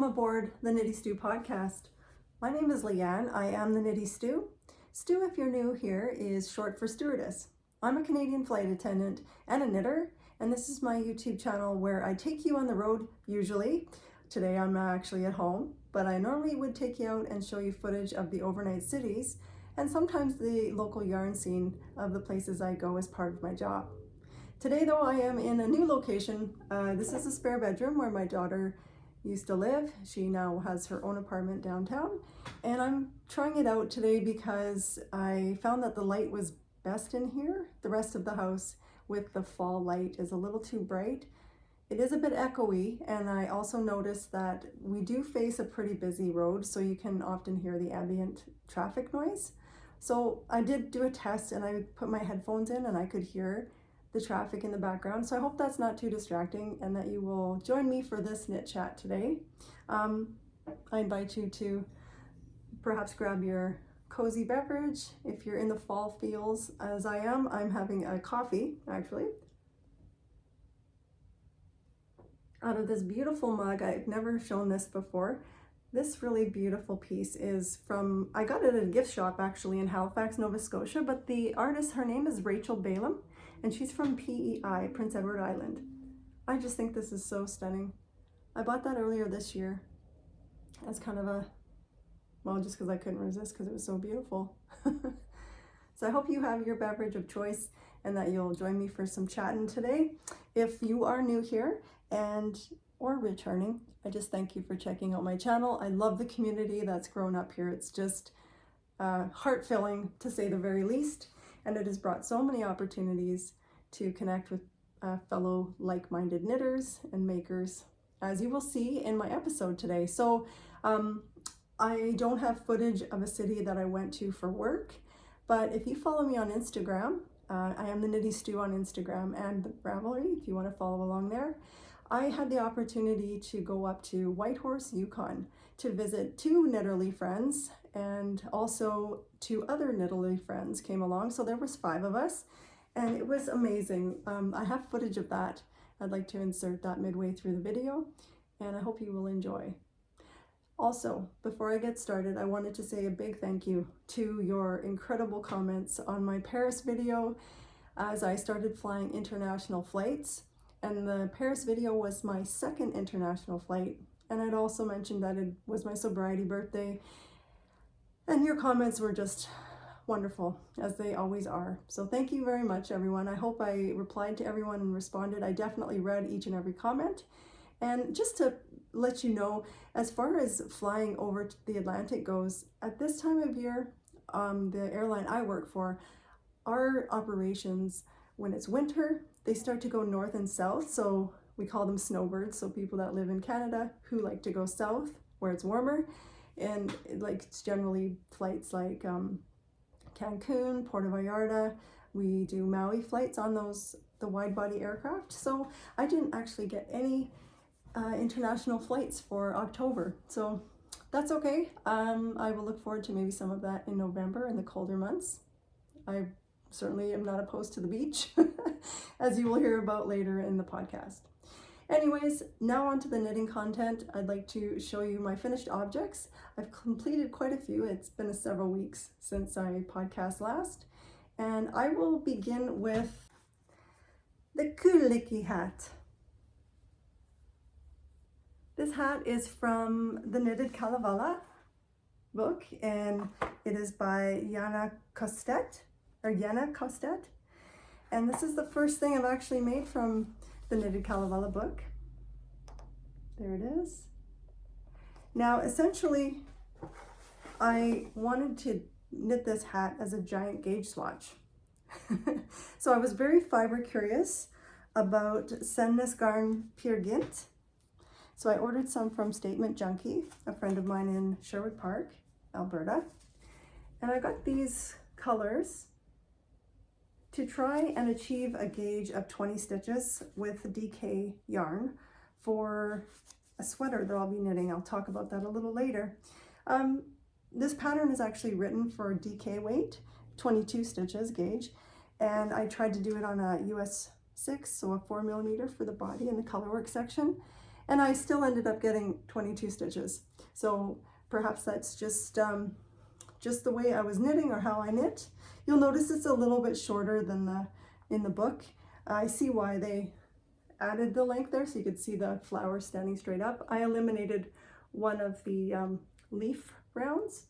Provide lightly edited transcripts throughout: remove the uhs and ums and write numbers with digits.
aboard the Knitty Stew podcast. My name is Leanne. I am the Knitty Stew. Stew, if you're new here, is short for stewardess. I'm a Canadian flight attendant and a knitter, and this is my YouTube channel where I take you on the road usually. Today I'm actually at home, but I normally would take you out and show you footage of the overnight cities and sometimes the local yarn scene of the places I go as part of my job. Today though, I am in a new location. This is a spare bedroom where my daughter used to live. She now has her own apartment downtown, and I'm trying it out today because I found that the light was best in here. The rest of the house with the fall light is a little too bright. It is a bit echoey, and I also noticed that we do face a pretty busy road, so you can often hear the ambient traffic noise. So I did do a test and I put my headphones in and I could hear the traffic in the background. So I hope that's not too distracting and that you will join me for this knit chat today. I invite you to perhaps grab your cozy beverage. If you're in the fall feels as I am, I'm having a coffee actually out of this beautiful mug. I've never shown this before. This really beautiful piece is from, I got it at a gift shop actually in Halifax, Nova Scotia, but the artist, her name is Rachel Ballem, and she's from PEI, Prince Edward Island. I just think this is so stunning. I bought that earlier this year as kind of a, well, just because I couldn't resist because it was so beautiful. So I hope you have your beverage of choice and that you'll join me for some chatting today. If you are new here or returning, I just thank you for checking out my channel. I love the community that's grown up here. It's just heart-filling to say the very least. And it has brought so many opportunities to connect with fellow like-minded knitters and makers, as you will see in my episode today. So I don't have footage of a city that I went to for work, but if you follow me on Instagram, I am the Knitty Stew on Instagram and the Ravelry, if you want to follow along there. I had the opportunity to go up to Whitehorse, Yukon to visit 2 knitterly friends, and also 2 other knitterly friends came along. So there was 5 of us, and it was amazing. I have footage of that. I'd like to insert that midway through the video, and I hope you will enjoy. Also, before I get started, I wanted to say a big thank you to your incredible comments on my Paris video as I started flying international flights. And the Paris video was my 2nd international flight. And I'd also mentioned that it was my sobriety birthday. And your comments were just wonderful, as they always are. So thank you very much, everyone. I hope I replied to everyone and responded. I definitely read each and every comment. And just to let you know, as far as flying over the Atlantic goes, at this time of year, the airline I work for, our operations, when it's winter, they start to go north and south. So we call them snowbirds. So people that live in Canada who like to go south where it's warmer. And like it's generally flights like Cancun, Puerto Vallarta. We do Maui flights on the wide body aircraft. So I didn't actually get any international flights for October. So that's okay. I will look forward to maybe some of that in November in the colder months. I certainly am not opposed to the beach, as you will hear about later in the podcast. Anyways, now on to the knitting content. I'd like to show you my finished objects. I've completed quite a few. It's been several weeks since I podcast last. And I will begin with the Kyllikki hat. This hat is from the Knitted Kalevala book, and it is by Jenne Kostet. And this is the first thing I've actually made from the Knitted Kalevala book. There it is. Now, essentially, I wanted to knit this hat as a giant gauge swatch. So I was very fiber curious about Sennes Garn Peer Gynt. So I ordered some from Statement Junkie, a friend of mine in Sherwood Park, Alberta. And I got these colors to try and achieve a gauge of 20 stitches with DK yarn for a sweater that I'll be knitting. I'll talk about that a little later. This pattern is actually written for DK weight, 22 stitches gauge, and I tried to do it on a US 6, so a 4mm for the body in the colorwork section. And I still ended up getting 22 stitches. So perhaps that's just the way I was knitting or how I knit. You'll notice it's a little bit shorter than in the book. I see why they added the length there, so you could see the flower standing straight up. I eliminated one of the leaf rounds,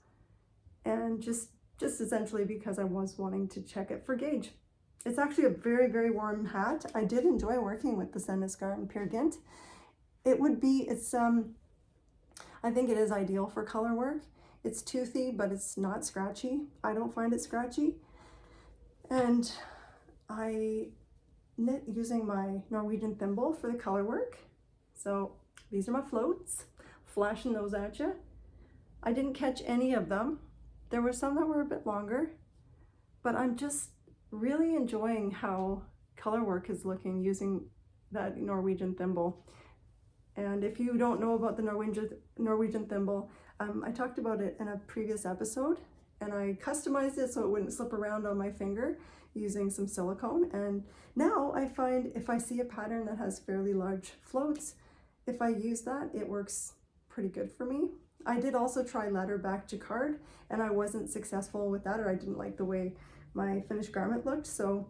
and just essentially because I was wanting to check it for gauge. It's actually a very, very warm hat. I did enjoy working with the Sendisgarn Peer Gynt. I think it is ideal for color work. It's toothy, but it's not scratchy. I don't find it scratchy. And I knit using my Norwegian thimble for the color work. So these are my floats, flashing those at you. I didn't catch any of them. There were some that were a bit longer, but I'm just really enjoying how color work is looking using that Norwegian thimble. And if you don't know about the Norwegian thimble, I talked about it in a previous episode, and I customized it so it wouldn't slip around on my finger using some silicone. And now I find if I see a pattern that has fairly large floats, if I use that, it works pretty good for me. I did also try ladder back jacquard, and I wasn't successful with that, or I didn't like the way my finished garment looked. So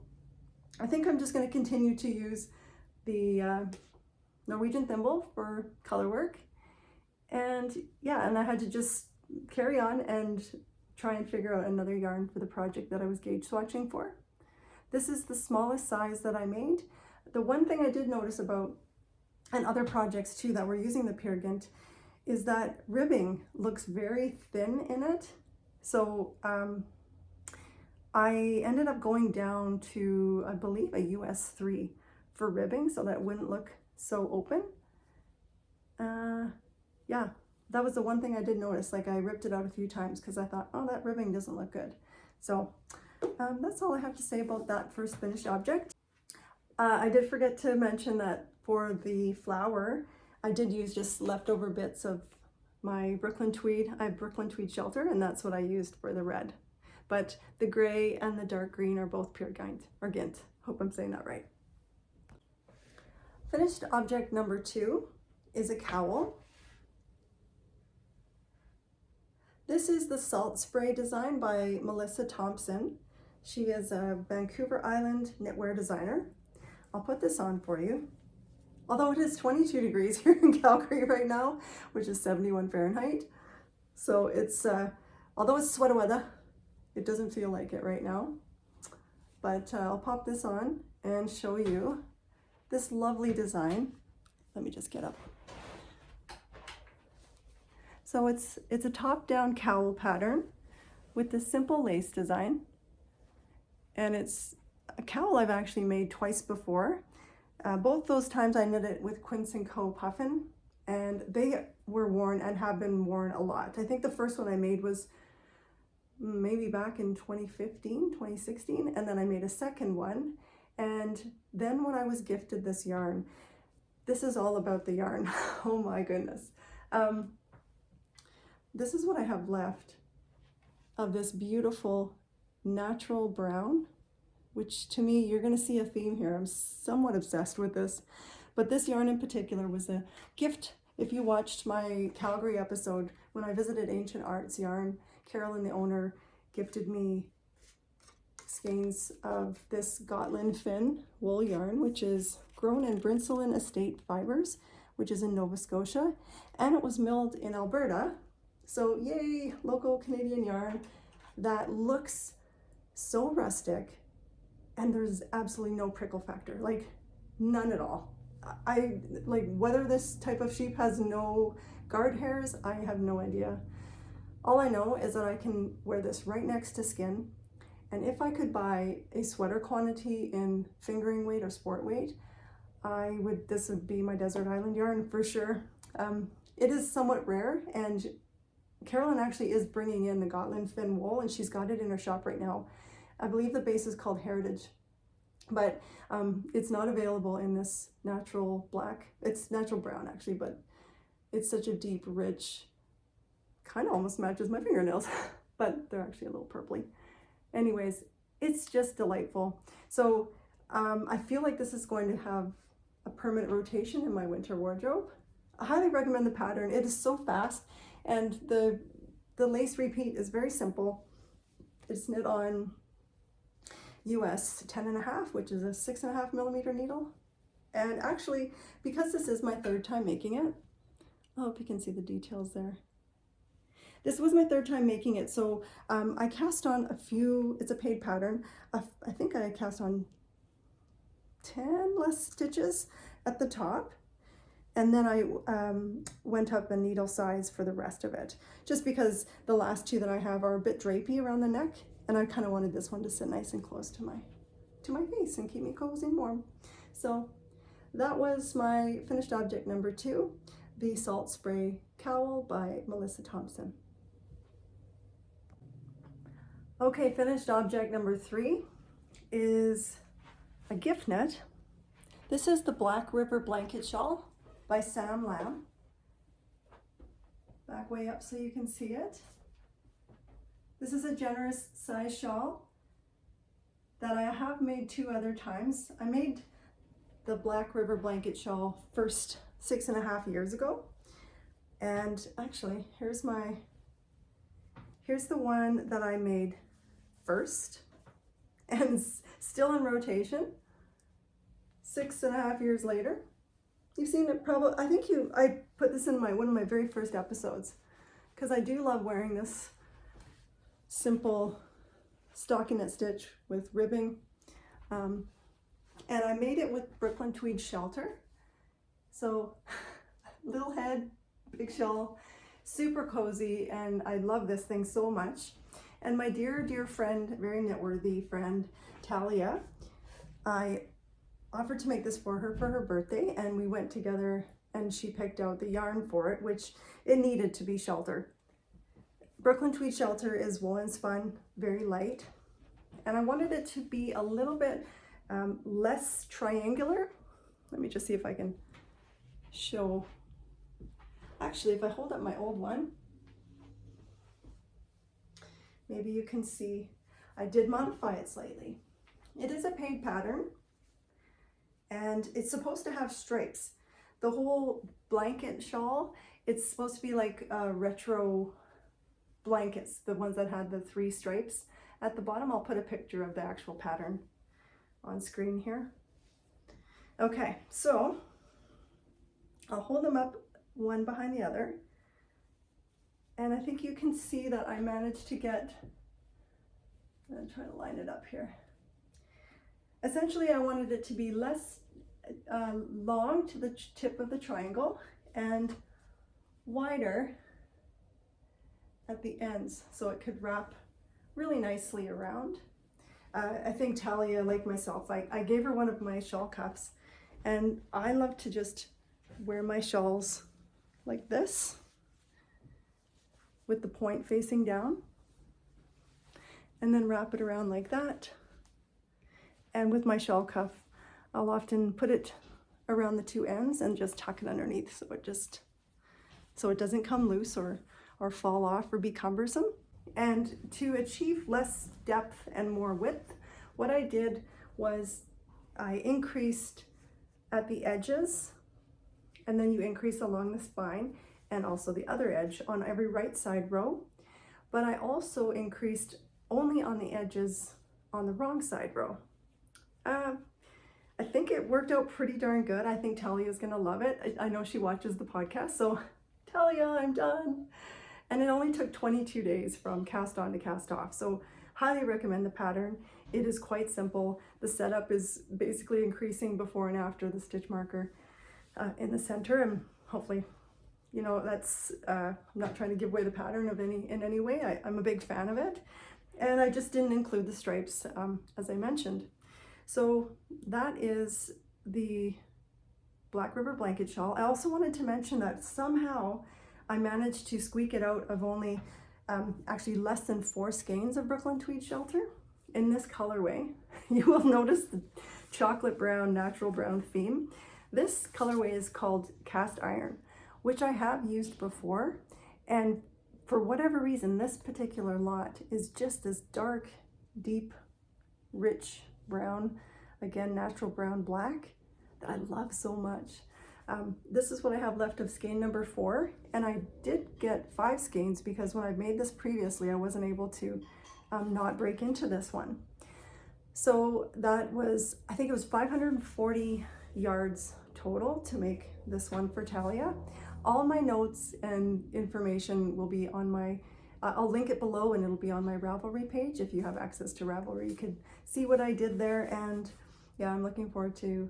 I think I'm just going to continue to use the Norwegian thimble for color work. And yeah, and I had to just carry on and try and figure out another yarn for the project that I was gauge swatching for. This is the smallest size that I made. The one thing I did notice about, and other projects too that were using the Peer Gynt, is that ribbing looks very thin in it. So I ended up going down to, I believe, a US 3 for ribbing, so that it wouldn't look so open. Yeah, that was the one thing I did notice. Like, I ripped it out a few times because I thought, oh, that ribbing doesn't look good. So that's all I have to say about that first finished object. I did forget to mention that for the flower, I did use just leftover bits of my Brooklyn tweed. I have Brooklyn tweed shelter, and that's what I used for the red. But the gray and the dark green are both Peer Gynt, or Gynt. Hope I'm saying that right. Finished object number 2 is a cowl. This is the Salt Spray design by Melissa Thomson. She is a Vancouver Island knitwear designer. I'll put this on for you. Although it is 22 degrees here in Calgary right now, which is 71 Fahrenheit. So it's, although it's sweater weather, it doesn't feel like it right now. But I'll pop this on and show you this lovely design. Let me just get up. So it's a top-down cowl pattern with this simple lace design. And it's a cowl I've actually made twice before. Both those times I knit it with Quince & Co. Puffin, and they were worn and have been worn a lot. I think the first one I made was maybe back in 2015, 2016, and then I made a second one. And then when I was gifted this yarn, this is all about the yarn. Oh my goodness. This is what I have left of this beautiful natural brown, which to me, you're gonna see a theme here. I'm somewhat obsessed with this, but this yarn in particular was a gift. If you watched my Calgary episode, when I visited Ancient Arts Yarn, Carolyn, the owner, gifted me skeins of this Gotland Fin wool yarn, which is grown in Brincelin Estate Fibers, which is in Nova Scotia, and it was milled in Alberta. So yay, local Canadian yarn that looks so rustic, and there's absolutely no prickle factor, like none at all. I like whether this type of sheep has no guard hairs, I have no idea. All I know is that I can wear this right next to skin, and if I could buy a sweater quantity in fingering weight or sport weight, this would be my desert island yarn for sure. It is somewhat rare, and Carolyn actually is bringing in the Gotland Fin wool, and she's got it in her shop right now. I believe the base is called Heritage, but it's not available in this natural black. It's natural brown actually, but it's such a deep, rich, kind of almost matches my fingernails, but they're actually a little purpley. Anyways, it's just delightful. So I feel like this is going to have a permanent rotation in my winter wardrobe. I highly recommend the pattern. It is so fast, and the lace repeat is very simple. It's knit on US 10.5, which is a 6.5 millimeter needle. And actually, because this is my third time making it, I hope you can see the details there. This was my third time making it, so I cast on a few, it's a paid pattern. I think I cast on 10 less stitches at the top, and then I went up a needle size for the rest of it, just because the last two that I have are a bit drapey around the neck, and I kind of wanted this one to sit nice and close to my face and keep me cozy and warm. So that was my finished object number 2, the Salt Spray Cowl by Melissa Thomson. Okay, finished object number 3 is a gift knit. This is the Black River Blanket Shawl by Sam Lamb. Back way up so you can see it. This is a generous size shawl that I have made 2 other times. I made the Black River Blanket Shawl first 6.5 years ago. And actually, here's the one that I made first and still in rotation 6.5 years later. You've seen it probably, I put this in one of my very first episodes, because I do love wearing this simple stockinette stitch with ribbing. And I made it with Brooklyn Tweed Shelter. So little head, big shawl, super cozy, and I love this thing so much. And my dear friend, very knitworthy friend, Talia, I offered to make this for her birthday, and we went together and she picked out the yarn for it, which it needed to be shelter. Brooklyn Tweed Shelter is woolen spun, very light, and I wanted it to be a little bit less triangular. Let me just see if I can show. Actually, if I hold up my old one, maybe you can see I did modify it slightly. It is a paid pattern, and it's supposed to have stripes. The whole blanket shawl, it's supposed to be like retro blankets, the ones that had the 3 stripes at the bottom. I'll put a picture of the actual pattern on screen here. Okay, so I'll hold them up one behind the other, and I think you can see that I managed to get, I'm gonna try to line it up here. Essentially, I wanted it to be less long to the tip of the triangle and wider at the ends, so it could wrap really nicely around. I think Talia, like myself, I gave her one of my shawl cuffs, and I love to just wear my shawls like this with the point facing down, and then wrap it around like that. And with my shawl cuff, I'll often put it around the 2 ends and just tuck it underneath, so it doesn't come loose or fall off or be cumbersome. And to achieve less depth and more width, what I did was I increased at the edges, and then you increase along the spine and also the other edge on every right side row. But I also increased only on the edges on the wrong side row. I think it worked out pretty darn good. I think Talia's gonna love it. I know she watches the podcast, so Talia, I'm done. And it only took 22 days from cast on to cast off. So highly recommend the pattern. It is quite simple. The setup is basically increasing before and after the stitch marker in the center, and hopefully, you know, that's, I'm not trying to give away the pattern in any way. I'm a big fan of it. And I just didn't include the stripes, as I mentioned. So that is the Black River Blanket Shawl. I also wanted to mention that somehow I managed to squeak it out of only actually less than 4 skeins of Brooklyn Tweed Shelter in this colorway. You will notice the chocolate brown, natural brown theme. This colorway is called Cast Iron, which I have used before, and for whatever reason, this particular lot is just this dark, deep, rich brown, again, natural brown black, that I love so much. This is what I have left of skein number 4, and I did get 5 skeins because when I made this previously I wasn't able to not break into this one. So that was, I think it was 540 yards total to make this one for Talia. All my notes and information will be on my, I'll link it below, and it'll be on my Ravelry page. If you have access to Ravelry, you could see what I did there. And yeah, I'm looking forward to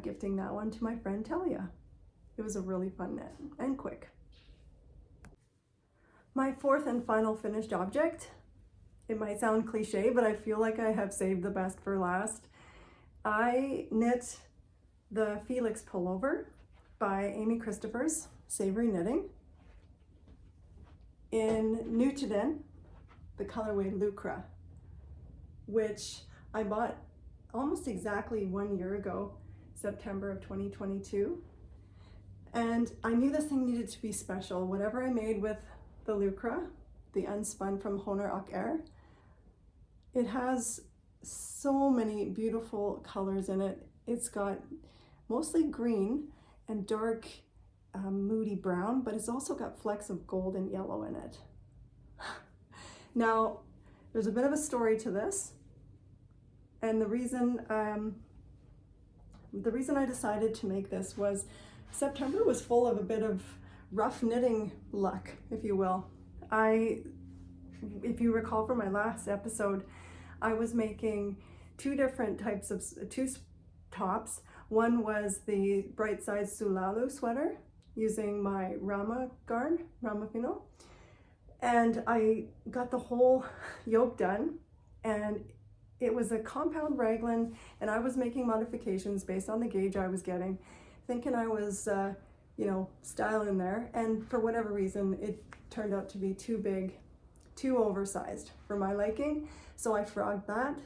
gifting that one to my friend Talia. It was a really fun knit and quick. My 4th and final finished object, it might sound cliche, but I feel like I have saved the best for last. I knit the Felix Pullover by Amy Christoffers, Savory Knitting, in Knitalong, the colorway Lucra, which I bought almost exactly 1 year ago, September of 2022. And I knew this thing needed to be special. Whatever I made with the Lucra, the unspun from Honer och Air, it has so many beautiful colors in it. It's got mostly green and dark moody brown, but it's also got flecks of gold and yellow in it. Now, there's a bit of a story to this, and the reason I decided to make this was September was full of a bit of rough knitting luck, if you will. If you recall from my last episode, I was making 2 different types of 2 tops. One was the Bright Side Sulalu sweater using my Rama garn, Rama Fino, and I got the whole yoke done, and it was a compound raglan, and I was making modifications based on the gauge I was getting, thinking I was you know, styling there, and for whatever reason it turned out to be too big, too oversized for my liking, so I frogged that.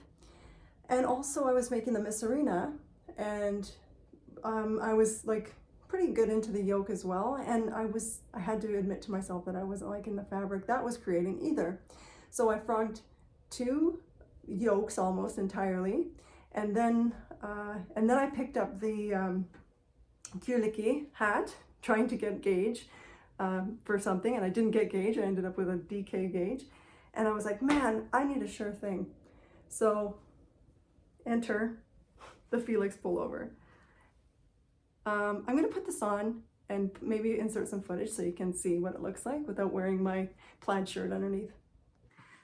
And also I was making the Miss Arena, and I was like pretty good into the yoke as well, and I had to admit to myself that I wasn't liking the fabric that was creating either. So I frogged 2 yokes almost entirely, and then I picked up the Kyllikki hat, trying to get gauge for something, and I didn't get gauge. I ended up with a DK gauge, and I was like, man, I need a sure thing. So enter the Felix Pullover. I'm going to put this on and maybe insert some footage so you can see what it looks like without wearing my plaid shirt underneath.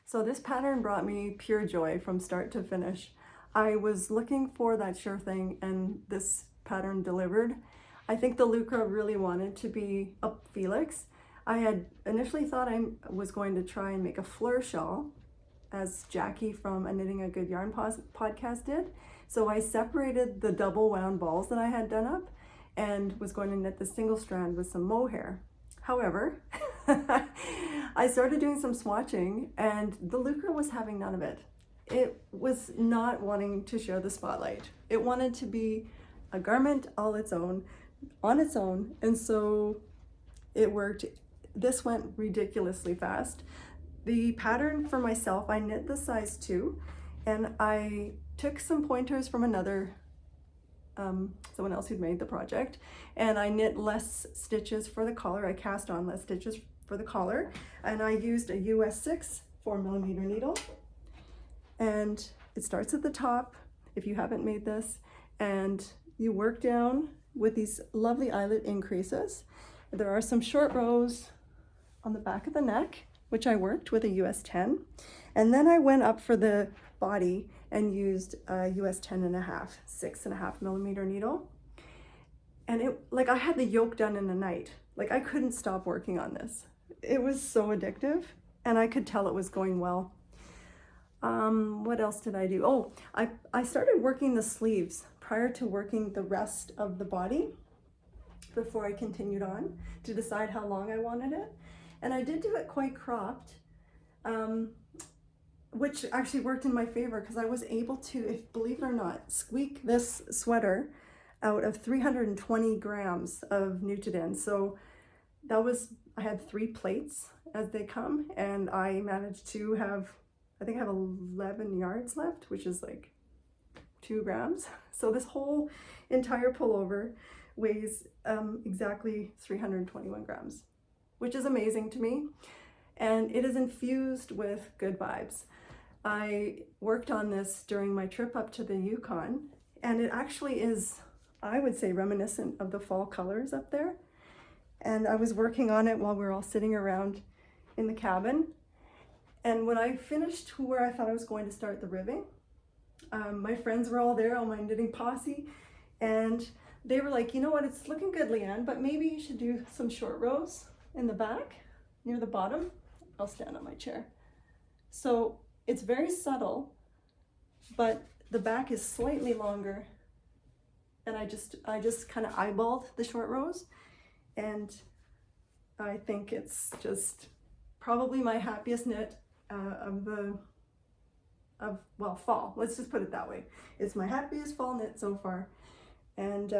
So this pattern brought me pure joy from start to finish. I was looking for that sure thing, and this pattern delivered. I think the Lucra really wanted to be a Felix. I had initially thought I was going to try and make a Fleur shawl, as Jackie from a Knitting a Good Yarn podcast did. So I separated the double wound balls that I had done up and was going to knit the single strand with some mohair. However, I started doing some swatching, and the Lucra was having none of it. It was not wanting to share the spotlight. It wanted to be a garment all its own, on its own, and so it worked. This went ridiculously fast. The pattern for myself, I knit the size 2, and I took some pointers from another someone else who'd made the project, and I knit less stitches for the collar. I cast on less stitches for the collar, and I used a US 6 4mm needle, and it starts at the top if you haven't made this, and you work down with these lovely eyelet increases. There are some short rows on the back of the neck, which I worked with a US 10, and then I went up for the body and used a US 10.5, 6.5mm needle. And it, like, I had the yoke done in a night. Like, I couldn't stop working on this. It was so addictive, and I could tell it was going well. What else did I do? Oh, I started working the sleeves prior to working the rest of the body before I continued on to decide how long I wanted it. And I did do it quite cropped, which actually worked in my favor because I was able to, if believe it or not, squeak this sweater out of 320 grams of Knitalong. So that was, I had 3 plates as they come, and I managed to have, I think I have 11 yards left, which is like 2 grams. So this whole entire pullover weighs exactly 321 grams, which is amazing to me. And it is infused with good vibes. I worked on this during my trip up to the Yukon, and it actually is, I would say, reminiscent of the fall colors up there. And I was working on it while we were all sitting around in the cabin. And when I finished where I thought I was going to start the ribbing, my friends were all there, all my knitting posse, and they were like, you know what, it's looking good, Leanne, but maybe you should do some short rows in the back near the bottom. I'll stand on my chair. So it's very subtle, but the back is slightly longer, and I just kind of eyeballed the short rows, and I think it's just probably my happiest knit of fall. Let's just put it that way. It's my happiest fall knit so far, and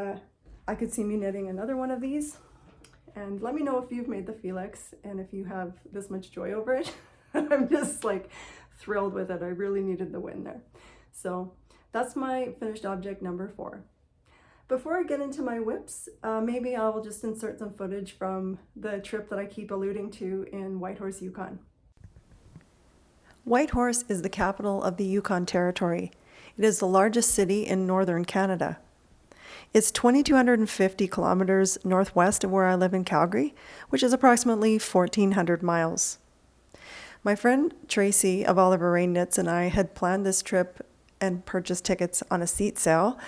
I could see me knitting another one of these. And let me know if you've made the Felix and if you have this much joy over it. I'm just like thrilled with it. I really needed the win there. So that's my finished object number 4. Before I get into my whips, maybe I will just insert some footage from the trip that I keep alluding to in Whitehorse, Yukon. Whitehorse is the capital of the Yukon Territory. It is the largest city in northern Canada. It's 2,250 kilometers northwest of where I live in Calgary, which is approximately 1,400 miles. My friend Tracy of Oliver Rain Knits and I had planned this trip and purchased tickets on a seat sale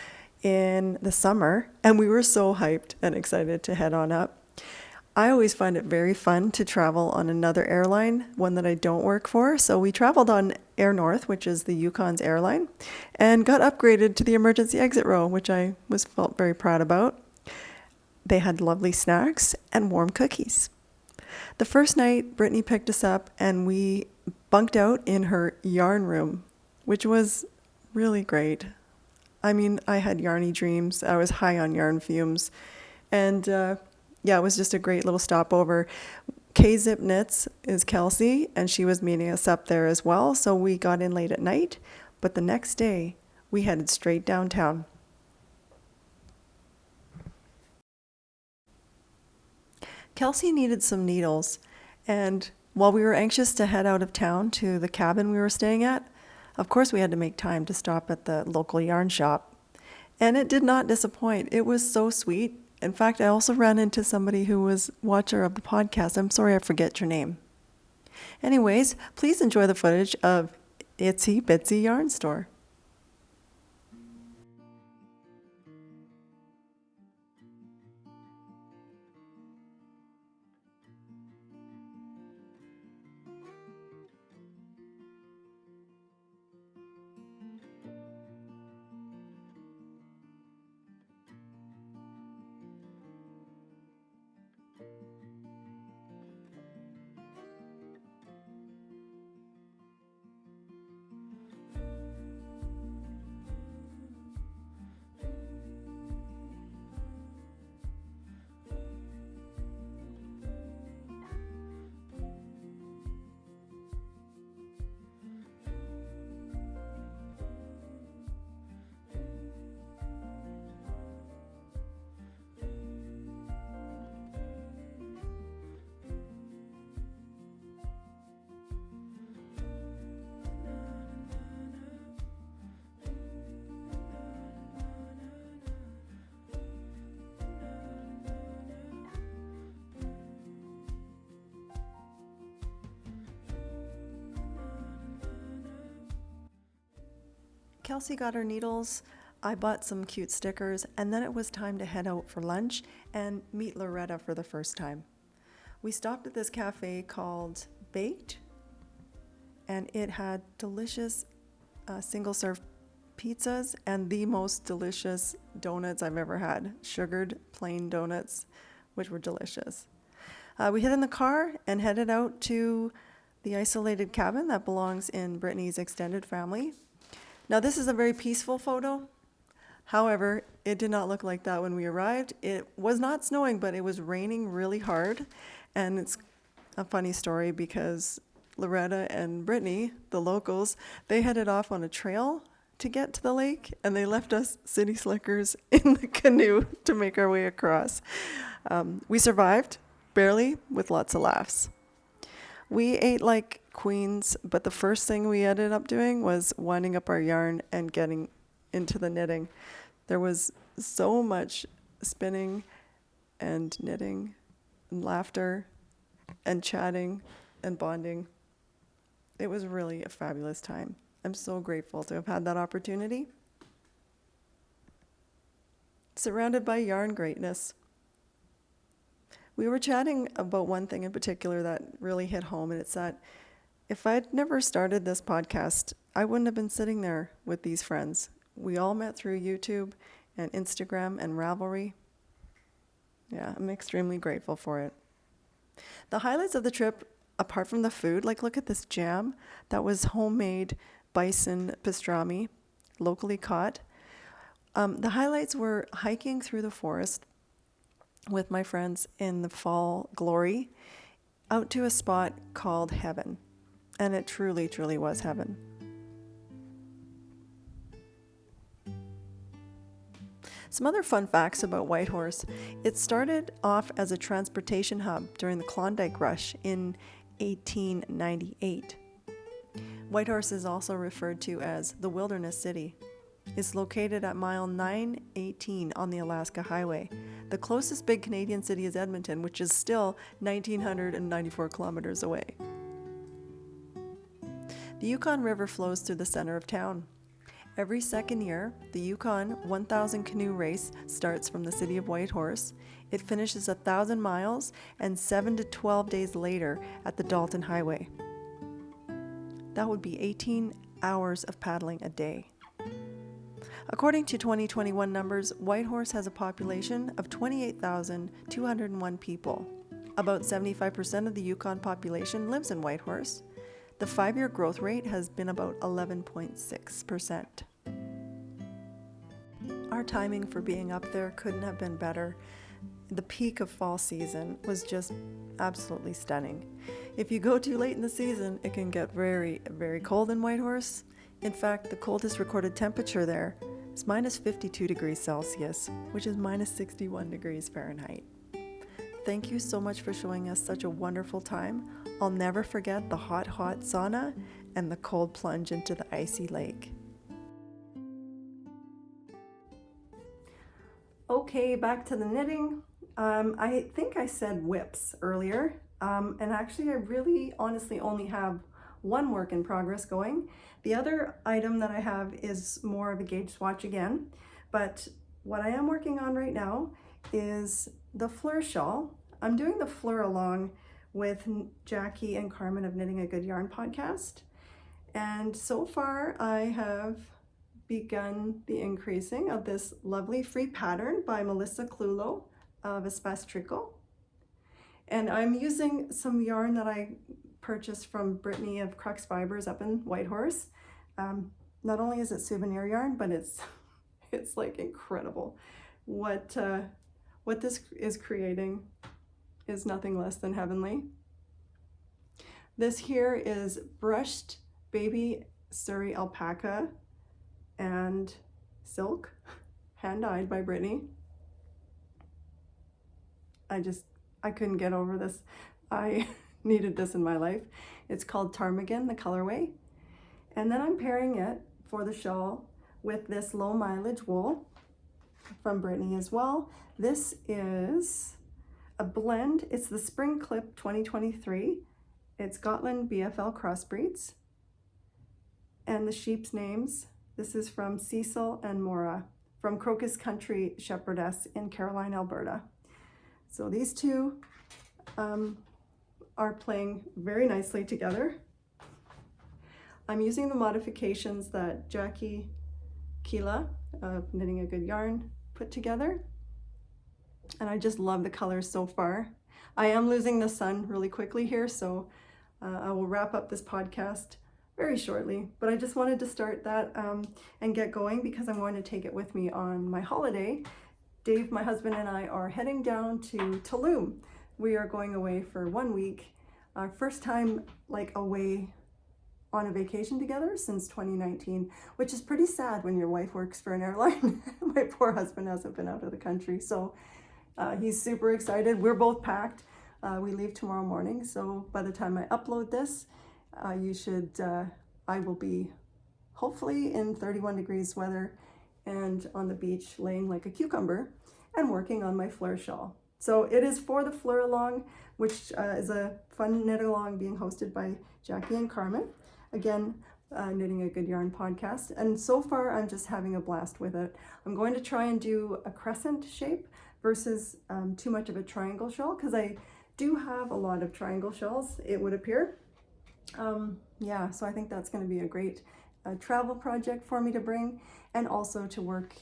in the summer, and we were so hyped and excited to head on up. I always find it very fun to travel on another airline, one that I don't work for. So we traveled on Air North, which is the Yukon's airline, and got upgraded to the emergency exit row, which I felt very proud about. They had lovely snacks and warm cookies. The first night, Brittany picked us up and we bunked out in her yarn room, which was really great. I mean, I had yarny dreams. I was high on yarn fumes, and it was just a great little stopover. K-Zip Knits is Kelsey, and she was meeting us up there as well. So we got in late at night, but the next day we headed straight downtown. Kelsey needed some needles, and while we were anxious to head out of town to the cabin we were staying at, of course we had to make time to stop at the local yarn shop. And it did not disappoint. It was so sweet. In fact, I also ran into somebody who was watcher of the podcast. I'm sorry I forget your name. Anyways, please enjoy the footage of Itsy Bitsy Yarn Store. Kelsey got her needles, I bought some cute stickers, and then it was time to head out for lunch and meet Loretta for the first time. We stopped at this cafe called Baked, and it had delicious single-serve pizzas and the most delicious donuts I've ever had, sugared plain donuts, which were delicious. We hid in the car and headed out to the isolated cabin that belongs in Brittany's extended family. Now, this is a very peaceful photo. However, it did not look like that when we arrived. It was not snowing, but it was raining really hard. And it's a funny story because Loretta and Brittany, the locals, they headed off on a trail to get to the lake, and they left us city slickers in the canoe to make our way across. We survived, barely, with lots of laughs. We ate like queens, but the first thing we ended up doing was winding up our yarn and getting into the knitting. There was so much spinning and knitting and laughter and chatting and bonding. It was really a fabulous time. I'm so grateful to have had that opportunity. Surrounded by yarn greatness. We were chatting about one thing in particular that really hit home, and it's that if I'd never started this podcast, I wouldn't have been sitting there with these friends. We all met through YouTube and Instagram and Ravelry. Yeah, I'm extremely grateful for it. The highlights of the trip, apart from the food, like look at this jam that was homemade bison pastrami, locally caught. The highlights were hiking through the forest with my friends in the fall glory out to a spot called Heaven. And it truly, truly was heaven. Some other fun facts about Whitehorse. It started off as a transportation hub during the Klondike Rush in 1898. Whitehorse is also referred to as the Wilderness City. It's located at mile 918 on the Alaska Highway. The closest big Canadian city is Edmonton, which is still 1,994 kilometers away. The Yukon River flows through the center of town. Every second year, the Yukon 1,000 canoe race starts from the city of Whitehorse. It finishes 1,000 miles and 7 to 12 days later at the Dalton Highway. That would be 18 hours of paddling a day. According to 2021 numbers, Whitehorse has a population of 28,201 people. About 75% of the Yukon population lives in Whitehorse. The 5-year growth rate has been about 11.6%. Our timing for being up there couldn't have been better. The peak of fall season was just absolutely stunning. If you go too late in the season, it can get very, very cold in Whitehorse. In fact, the coldest recorded temperature there is minus 52 degrees Celsius, which is minus 61 degrees Fahrenheit. Thank you so much for showing us such a wonderful time. I'll never forget the hot sauna and the cold plunge into the icy lake. Okay, back to the knitting. I think I said whips earlier, and actually I really honestly only have one work in progress going. The other item that I have is more of a gauge swatch again, but what I am working on right now is the Fleur shawl. I'm doing the Fleur along with Jackie and Carmen of Knitting a Good Yarn podcast, and so far I have begun the increasing of this lovely free pattern by Melissa Clulow of Espace Tricot. And I'm using some yarn that I purchased from Brittany of Crux Fibers up in Whitehorse. Not only is it souvenir yarn, but it's like incredible. What this is creating is nothing less than heavenly. This here is brushed baby Surrey alpaca and silk, hand-dyed by Brittany. I couldn't get over this. I needed this in my life. It's called Ptarmigan, the colorway. And then I'm pairing it for the shawl with this low mileage wool from Brittany as well. This is a blend. It's the Spring Clip 2023. It's Gotland BFL crossbreeds. And the sheep's names, this is from Cecil and Maura from Crocus Country Shepherdess in Caroline, Alberta. So these two are playing very nicely together. I'm using the modifications that Jackie Keela of Knitting a Good Yarn put together. And I just love the colors so far. I am losing the sun really quickly here, so I will wrap up this podcast very shortly. But I just wanted to start that and get going because I'm going to take it with me on my holiday. Dave, my husband, and I are heading down to Tulum. We are going away for 1 week. Our first time away on a vacation together since 2019, which is pretty sad when your wife works for an airline. My poor husband hasn't been out of the country, so he's super excited. We're both packed. We leave tomorrow morning, so by the time I upload this, I will be hopefully in 31 degrees weather and on the beach laying like a cucumber and working on my Fleur shawl. So it is for the Fleur along, which is a fun knit along being hosted by Jackie and Carmen. Again, Knitting a Good Yarn podcast. And so far, I'm just having a blast with it. I'm going to try and do a crescent shape versus too much of a triangle shawl, because I do have a lot of triangle shawls, it would appear. Yeah, so I think that's going to be a great travel project for me to bring, and also to work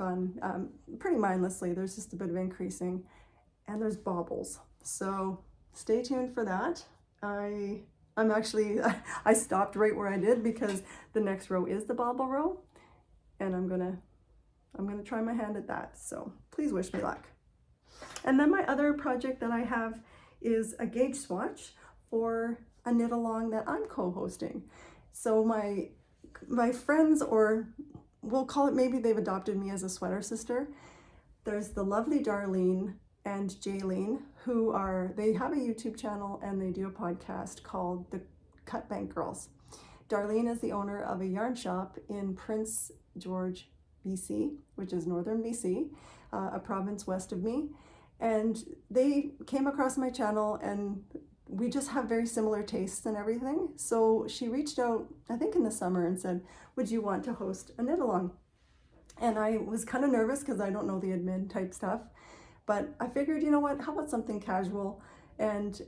on pretty mindlessly. There's just a bit of increasing, and there's baubles. So stay tuned for that. I'm actually, I stopped right where I did because the next row is the bauble row, and I'm gonna try my hand at that. So please wish me luck. And then my other project that I have is a gauge swatch for a knit along that I'm co-hosting. So my friends, or we'll call it, maybe they've adopted me as a sweater sister. There's the lovely Darlene and Jaylene, they have a YouTube channel and they do a podcast called the Cut Bank Girls. Darlene is the owner of a yarn shop in Prince George, BC, which is northern BC, a province west of me. And they came across my channel, and we just have very similar tastes and everything. So she reached out, I think in the summer, and said, would you want to host a knit along? And I was kind of nervous because I don't know the admin type stuff, but I figured, you know what, how about something casual? And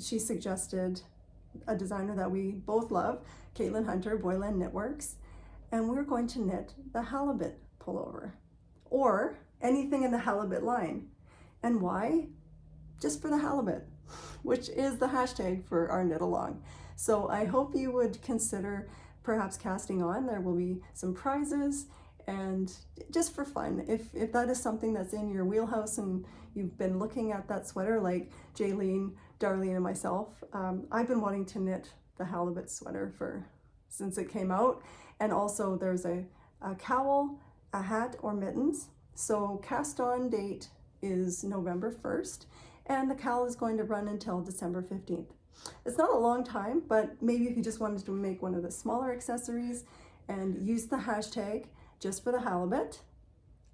she suggested a designer that we both love, Caitlin Hunter, Boyland Knitworks, and we're going to knit the Halibut pullover, or anything in the Halibut line. And why? Just for the Halibut, which is the hashtag for our knit along. So I hope you would consider perhaps casting on. There will be some prizes, and just for fun, if that is something that's in your wheelhouse and you've been looking at that sweater like Jaylene, Darlene, and myself, I've been wanting to knit the Halibut sweater since it came out. And also there's a cowl, a hat, or mittens. So cast on date is November 1st, and the KAL is going to run until December 15th. It's not a long time, but maybe if you just wanted to make one of the smaller accessories and use the hashtag just for the Halibut.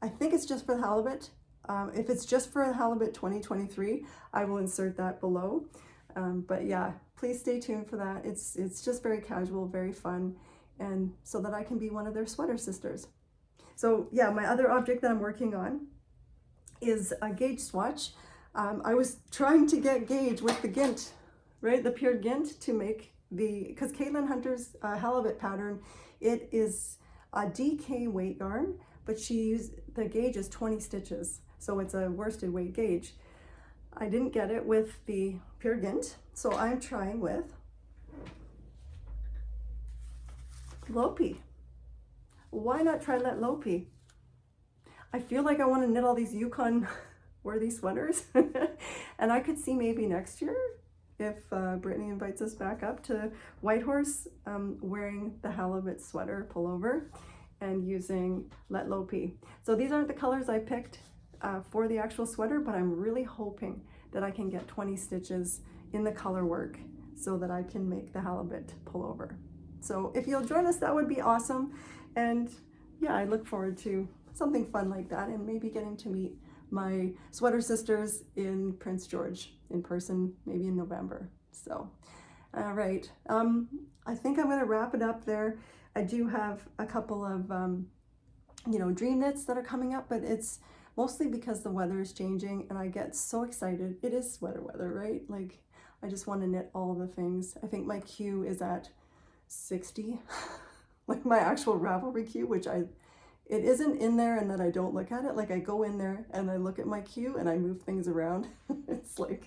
I think it's just for the Halibut. If it's just for the Halibut 2023, I will insert that below. But yeah, please stay tuned for that. It's just very casual, very fun, and so that I can be one of their sweater sisters. So yeah, my other object that I'm working on is a gauge swatch. I was trying to get gauge with the Gint, right? The pure Gint to make because Caitlin Hunter's Halibut pattern, it is a DK weight yarn, but the gauge is 20 stitches. So it's a worsted weight gauge. I didn't get it with the pure Gint, so I'm trying with Lopi. Why not try Let Lopi? I feel like I want to knit all these Yukon worthy sweaters, and I could see maybe next year if Brittany invites us back up to Whitehorse, wearing the Halibut sweater pullover and using Let Lopi. So these aren't the colors I picked for the actual sweater, but I'm really hoping that I can get 20 stitches in the color work so that I can make the Halibut pullover. So if you'll join us, that would be awesome. And yeah, I look forward to something fun like that, and maybe getting to meet my sweater sisters in Prince George in person, maybe in November. So, all right. I think I'm going to wrap it up there. I do have a couple of, dream knits that are coming up, but it's mostly because the weather is changing and I get so excited. It is sweater weather, right? Like, I just want to knit all the things. I think my queue is at 60, like my actual Ravelry queue, which it isn't in there and that I don't look at it. Like, I go in there and I look at my queue and I move things around. It's like,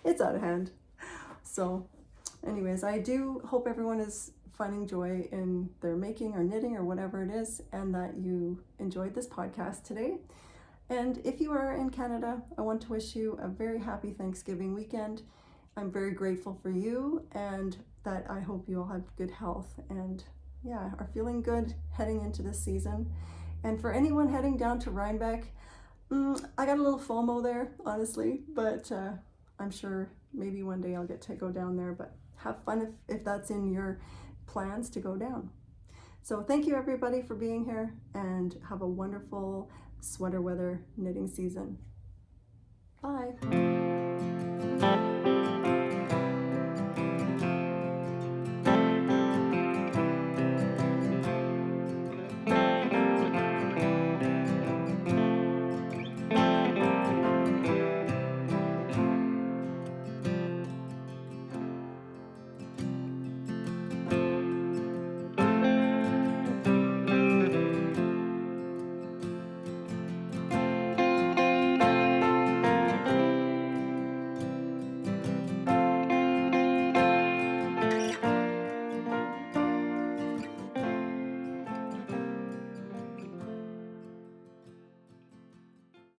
it's out of hand. So anyways, I do hope everyone is finding joy in their making or knitting or whatever it is, and that you enjoyed this podcast today. And if you are in Canada, I want to wish you a very happy Thanksgiving weekend. I'm very grateful for you, and that I hope you all have good health and yeah, are feeling good heading into this season. And for anyone heading down to Rhinebeck, I got a little FOMO there, honestly, but I'm sure maybe one day I'll get to go down there, but have fun if that's in your plans to go down. So thank you everybody for being here, and have a wonderful sweater weather knitting season. Bye.